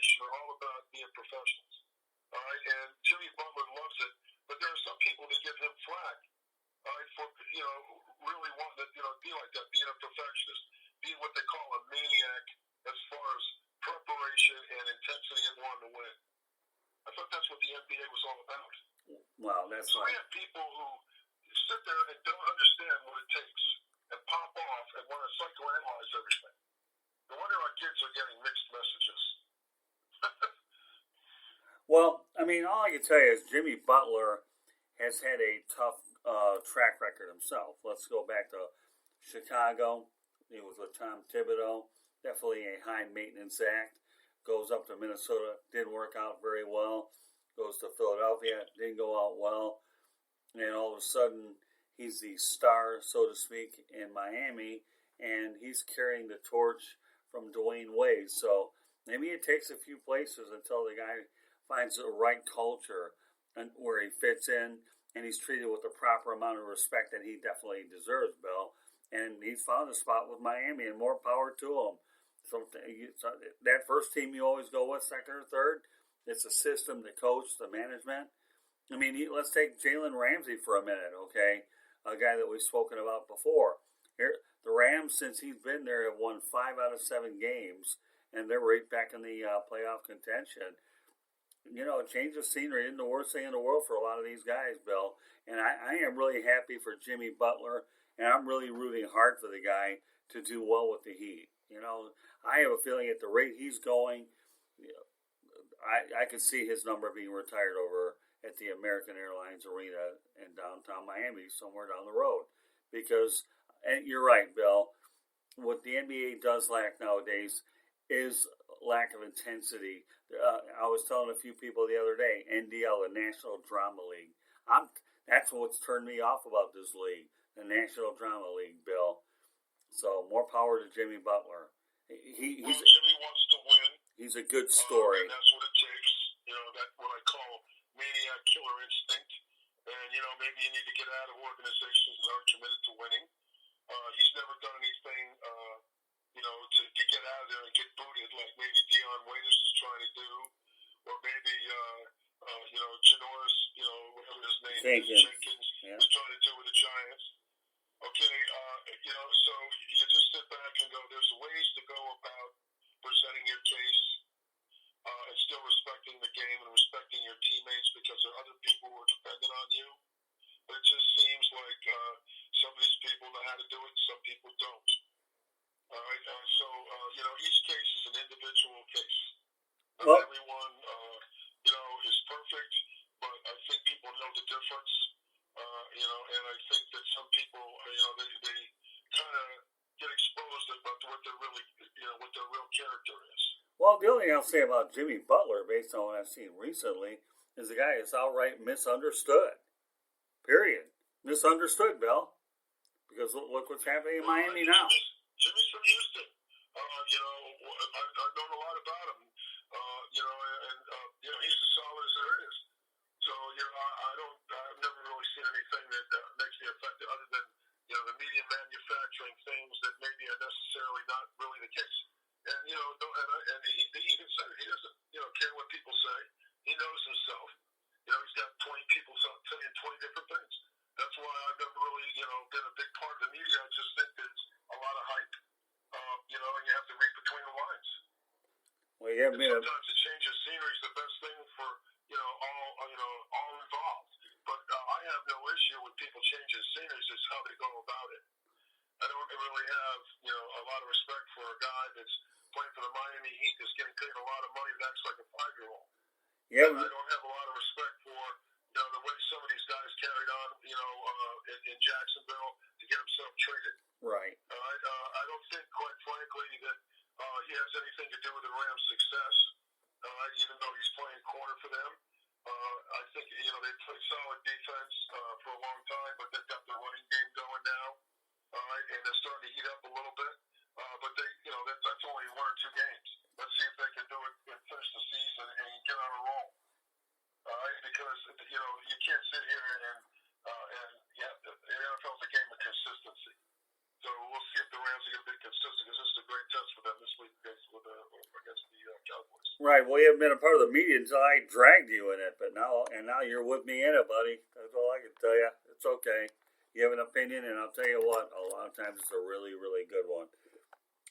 organization are all about being professionals. All right, and Jimmy Butler loves it, but there are some people that give him flack. All right, for really wanting to be like that, being a perfectionist, being what they call a maniac as far as preparation and intensity and wanting to win. I thought that's what the NBA was all about. Wow, that's so right. We have people who sit there and don't understand what it takes and pop off and want to psychoanalyze everything. No wonder our kids are getting mixed messages. Well, I mean, all I can tell you is Jimmy Butler has had a tough track record himself. Let's go back to Chicago. He was with Tom Thibodeau. Definitely a high maintenance act. Goes up to Minnesota, didn't work out very well. Goes to Philadelphia, didn't go out well. And all of a sudden, he's the star, so to speak, in Miami, and he's carrying the torch from Dwayne Wade. So maybe it takes a few places until the guy finds the right culture and where he fits in, and he's treated with the proper amount of respect that he definitely deserves, Bill. And he's found a spot with Miami, and more power to him. So that first team you always go with, second or third, it's the system, the coach, the management. I mean, let's take Jalen Ramsey for a minute, okay? A guy that we've spoken about before. Here, the Rams, since he's been there, have won 5 out of 7 games, and they're right back in the playoff contention. A change of scenery isn't the worst thing in the world for a lot of these guys, Bill. And I am really happy for Jimmy Butler, and I'm really rooting hard for the guy to do well with the Heat. I have a feeling at the rate he's going, I could see his number being retired over at the American Airlines Arena in downtown Miami, somewhere down the road. Because, and you're right, Bill, what the NBA does lack nowadays is lack of intensity. I was telling a few people the other day, NDL, the National Drama League. That's what's turned me off about this league, the National Drama League, Bill. So more power to Jimmy Butler. Jimmy wants to win. He's a good story. And that's what it takes. That's what I call maniac killer instinct. And, maybe you need to get out of organizations that aren't committed to winning. He's never done anything, to get out of there and get booted like maybe Dion Waiters is trying to do. Or maybe, Janoris, whatever his name is, Jenkins, is trying to do with the Giants. Okay, so you just sit back and go, there's ways to go about presenting your case and still respecting the game and respecting your teammates because there are other people who are dependent on you. But it just seems like some of these people know how to do it, some people don't. All right, so, each case is an individual case. Not everyone, is perfect, but I think people know the difference. And I think that some people, they kind of get exposed about what their really, what their real character is. Well, the only thing I'll say about Jimmy Butler, based on what I've seen recently, is the guy is outright misunderstood. Period. Misunderstood, Bill. Because look what's happening in Miami now. Jimmy's from Houston. I've known a lot about him. And he's as solid as there is. So, I've never really seen anything that makes me affected other than, the media manufacturing things that maybe are necessarily not really the case. And, he even said he doesn't, care what people say. He knows himself. He's got 20 people saying 20 different things. That's why I've never really, been a big part of the media. I just think there's a lot of hype, and you have to read between the lines. Well, yeah, sometimes a change of scenery is the best thing for, all involved. But I have no issue with people changing sceneries. It's how they go about it. I don't really have, a lot of respect for a guy that's playing for the Miami Heat that's getting paid a lot of money that acts like a 5-year-old. Yeah. And I don't have a lot of respect for, the way some of these guys carried on, in Jacksonville to get himself traded. Right. I don't think, quite frankly, that he has anything to do with the Rams' success, even though he's playing corner for them. I think, they played solid defense for a long time, but they've got their running game going now. And they're starting to heat up a little bit. But they, that's only 1 or 2 games. Let's see if they can do it and finish the season and get on a roll. Because, you can't sit here and the NFL is a game of consistency. So we'll see if the Rams are going to be consistent because this is a great test for them this week against the Cowboys. Right. Well, you haven't been a part of the media until I dragged you in it, but now you're with me in it, buddy. That's all I can tell you. It's okay. You have an opinion, and I'll tell you what. A lot of times, it's a really, really good one.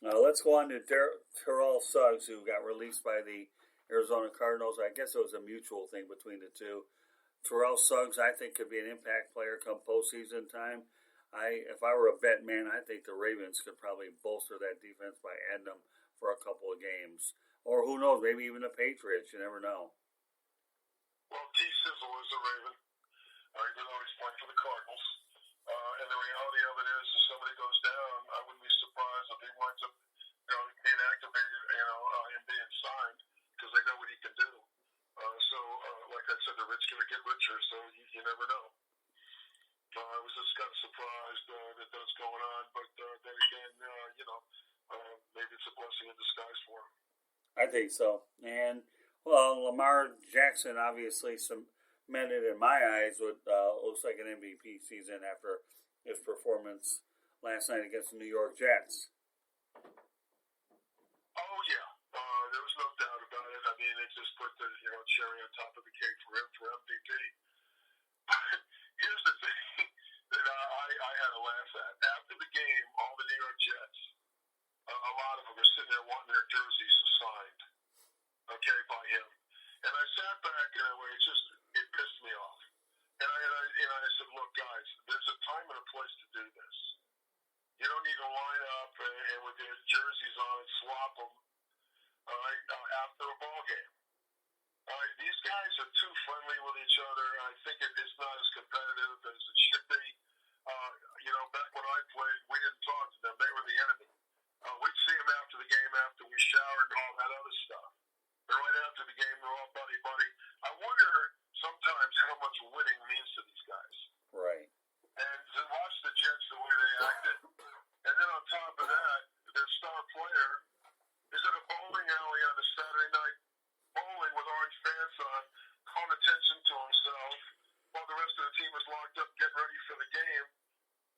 Let's go on to Terrell Suggs, who got released by the Arizona Cardinals. I guess it was a mutual thing between the two. Terrell Suggs, I think, could be an impact player come postseason time. If I were a bet man, I think the Ravens could probably bolster that defense by adding them for a couple of games. Or who knows, maybe even the Patriots. You never know. Well, T. Sizzle is a Raven. Even though he's playing for the Cardinals. And the reality of it is, if somebody goes down, I wouldn't be surprised if he winds up, being activated, and being signed because they know what he can do. Like I said, the rich going to get richer, so you never know. I was just kind of surprised that that's going on, but then again, maybe it's a blessing in disguise for him. I think so. And, well, Lamar Jackson obviously cemented in my eyes what looks like an MVP season after his performance last night against the New York Jets. Oh, yeah. There was no doubt about it. I mean, it just put the cherry on top of the cake for him for MVP. Here's the thing that I had to laugh at. After the game, all the New York Jets, a lot of them are sitting there wanting their jerseys signed, by him. And I sat back and it pissed me off. And I said, look, guys, there's a time and a place to do this. You don't need to line up and with their jerseys on and swap them after a ball game. These guys are too friendly with each other. I think it's not as competitive as it should be. Back when I played, we didn't talk to them. They were the enemy. We'd see them after the game, after we showered and all that other stuff. And right after the game, they're all buddy-buddy. I wonder sometimes how much winning means to these guys. Right. And to watch the Jets the way they acted. And then on top of that, their star player is at a bowling alley on a Saturday night bowling with orange pants on, calling attention to himself while the rest of the team is locked up getting ready for the game.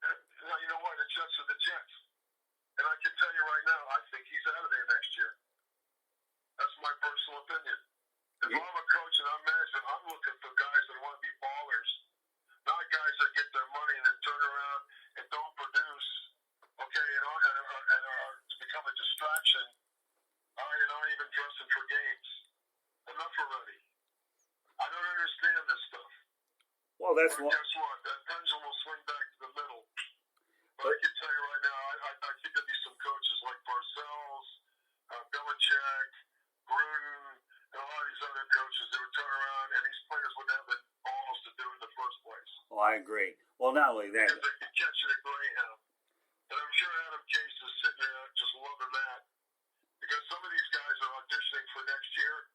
And you know what? The Jets are the Jets. And I can tell you right now, I think he's out of there next year. That's my personal opinion. If I'm a coach and I'm management, I'm looking for guys that want to be ballers, not guys that get their money and then turn around and don't produce, and are become a distraction, and aren't even dressing for games. Enough already. I don't understand this stuff. Well, guess what? That pendulum will swing back to the middle. But I can tell you right now, I think there'll be some coaches like Parcells, Belichick, Gruden, and a lot of these other coaches that would turn around, and these players wouldn't have the balls to do it in the first place. Oh, I agree. Well, not only that. Because they could catch it at Greyhound. And I'm sure Adam Case is sitting there just loving that. Because some of these guys are auditioning for next year.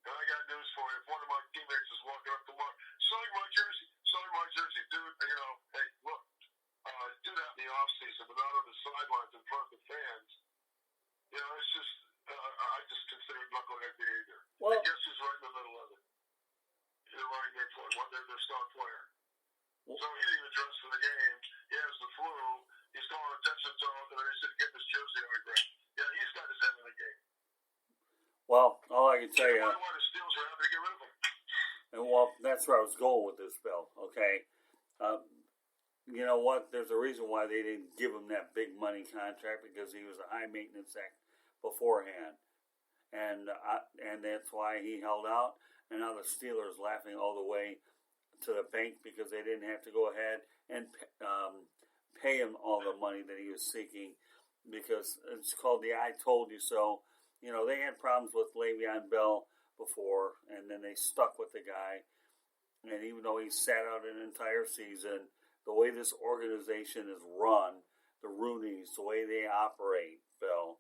And I got news for you. If one of my teammates is walking up tomorrow, sign my jersey, dude. Hey, look, do that in the off season, but not on the sidelines in front of the fans. It's just, I just consider it knucklehead behavior. Well, and guess who's right in the middle of it? They're right there for their star player. So he didn't even dress for the game. He has the flu. He's calling attention to him, and then he said, get this jersey autograph. Yeah, he's got his head in the game. Well, all I can tell you. Why the Steelers are happy to get rid of him? And well, that's where I was going with this, Bill. Okay. You know what? There's a reason why they didn't give him that big money contract, because he was a high maintenance act beforehand, and that's why he held out. And now the Steelers laughing all the way to the bank because they didn't have to go ahead and pay him all the money that he was seeking, because it's called the "I told you so." They had problems with Le'Veon Bell before, and then they stuck with the guy. And even though he sat out an entire season, the way this organization is run, the Rooneys, the way they operate, Bill,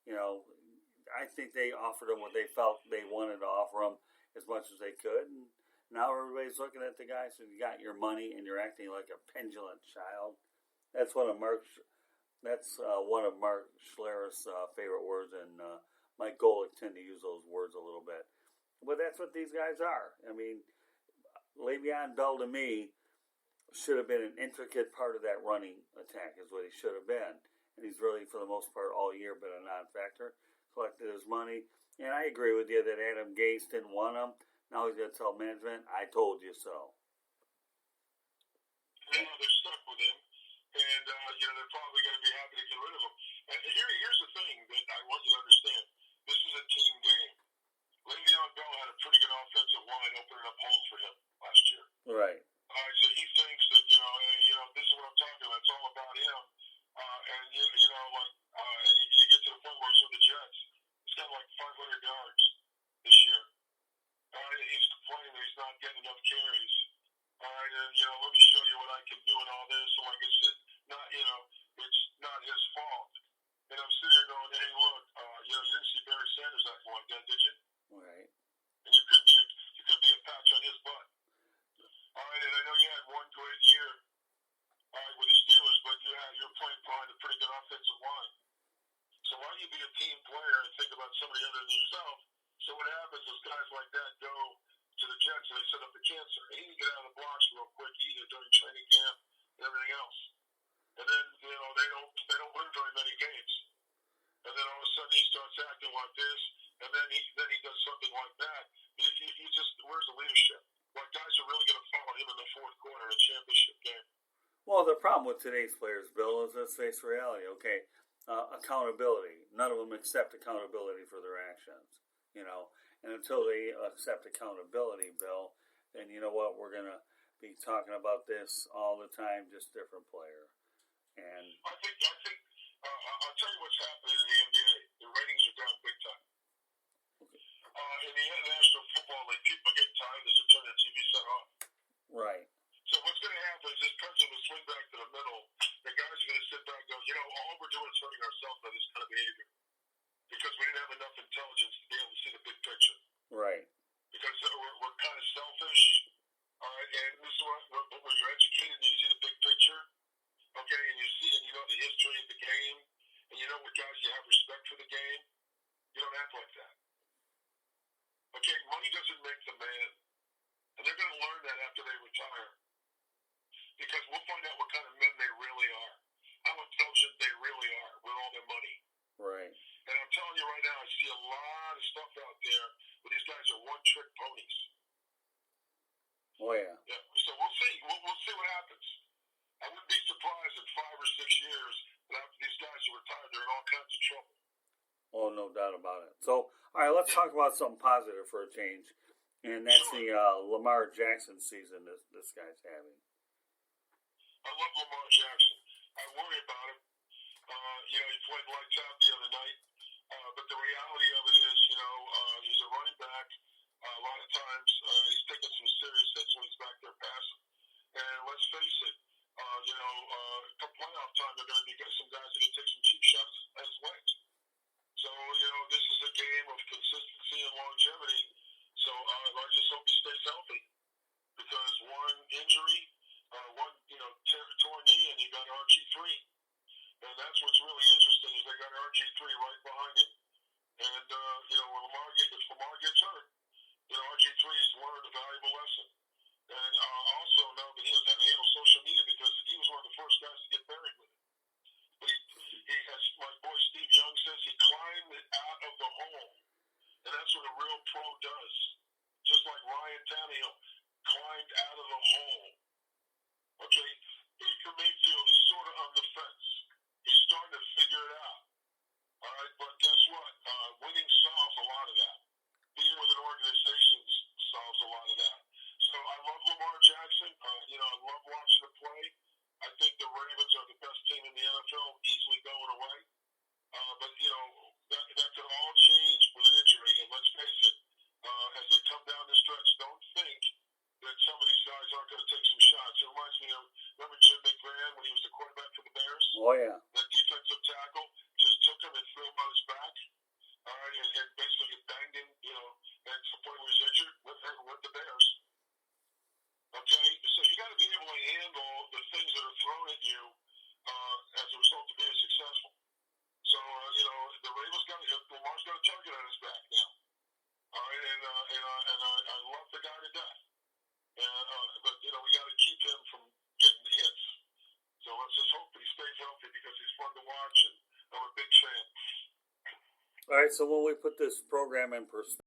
I think they offered him what they felt they wanted to offer him as much as they could. And now everybody's looking at the guy, so you got your money and you're acting like a petulant child. That's one of Mark Schlereth's favorite words, and Mike Golick tend to use those words a little bit. But that's what these guys are. I mean, Le'Veon Bell, to me, should have been an intricate part of that running attack, is what he should have been. And he's really, for the most part, all year been a non-factor. Collected his money. And I agree with you that Adam Gase didn't want him. Now he's going to tell management, I told you so. Yeah, they're stuck with him. And, they're probably going to be happy to get rid of him. And here's the thing that I want you to understand. This is a team game. Le'Veon Bell had a pretty good offensive line opening up holes for him last year. Right. All right, so he thinks that, this is what I'm talking about. It's all about him. And you get to the point where it's with the Jets. He's got like 500 yards this year. All right, he's complaining that he's not getting enough carries. All right, and, let me show you what I can do and all this. So, like I said, it's not his fault. And I'm sitting there going, hey, look, you didn't see Barry Sanders acting like that, did you? Right. And you couldn't be a patch on his butt. All right, and I know you had one great year, all right, with the Steelers, but you're playing behind a pretty good offensive line. So why don't you be a team player and think about somebody other than yourself? So what happens is guys like that go to the Jets and they set up the cancer. And he can get out of the blocks real quick, either during training camp and everything else. And then, they don't win very many games. And then all of a sudden he starts acting like this, and then he does something like that. You just, where's the leadership? Like, guys are really going to follow him in the fourth quarter in a championship game. Well, the problem with today's players, Bill, is let's face reality. Okay, accountability. None of them accept accountability for their actions. And until they accept accountability, Bill, then you know what? We're going to be talking about this all the time, just different player. And I think I'll tell you what's happening in the NBA. The ratings are down big time. Okay. In the National Football League, people are getting tired of this and turn their TV set off. Right. So what's going to happen is this president will swing back to the middle. The guys are going to sit back and go, all we're doing is hurting ourselves by this kind of behavior. Because we didn't have enough intelligence to be able to see the big picture. Right. Because we're kind of selfish. All right, and this is when you're educated and you see the big picture. Okay, and you know the history of the game, and you know what guys you have respect for the game. You don't act like that. Okay, money doesn't make the man, and they're going to learn that after they retire, because we'll find out what kind of men they really are, how intelligent they really are with all their money. Right. And I'm telling you right now, I see a lot of stuff out there where these guys are one-trick ponies. Oh yeah. Yeah. So we'll see. We'll see what happens. I wouldn't be surprised in 5 or 6 years that after these guys are retired, they're in all kinds of trouble. Oh, no doubt about it. So, all right, let's talk about something positive for a change, and that's the Lamar Jackson season this guy's having. I love Lamar Jackson. I worry about him. He played lights out the other night, but the reality of it is, he's a running back. A lot of times he's taking some serious hits when he's back there passing. And let's face it, come playoff time, there are going to be some guys that can take some cheap shots at his legs. So, this is a game of consistency and longevity. So I just hope he stays healthy. Because one injury, torn knee, and you got RG3. And that's what's really interesting is they got RG3 right behind him. And, when if Lamar gets hurt, RG3 has learned a valuable lesson. And also know that he knows how to handle social media because he was one of the first guys to get buried with it. But he as my boy Steve Young says, he climbed out of the hole. And that's what a real pro does. Just like Ryan Tannehill climbed out of the hole. Okay? Baker Mayfield is sort of on the fence. He's starting to figure it out. All right? But guess what? Winning solves a lot of that. Being with an organization solves a lot of that. So I love Lamar Jackson. I love watching him play. I think the Ravens are the best team in the NFL, easily going away. But that could all change with an injury. And let's face it, as they come down the stretch, don't think that some of these guys aren't going to take some shots. It reminds me of, remember Jim McMahon when he was the quarterback for the Bears? Oh yeah. That defensive tackle just took him and threw him on his back. All right, and basically banged him, and to the point where he was injured with the Bears. Okay, so you got to be able to handle the things that are thrown at you as a result of being successful. So the Ravens Lamar's got a target on his back now. All right, and I love the guy to death. But we got to keep him from getting the hits. So let's just hope that he stays healthy because he's All right, so when we put this program in perspective,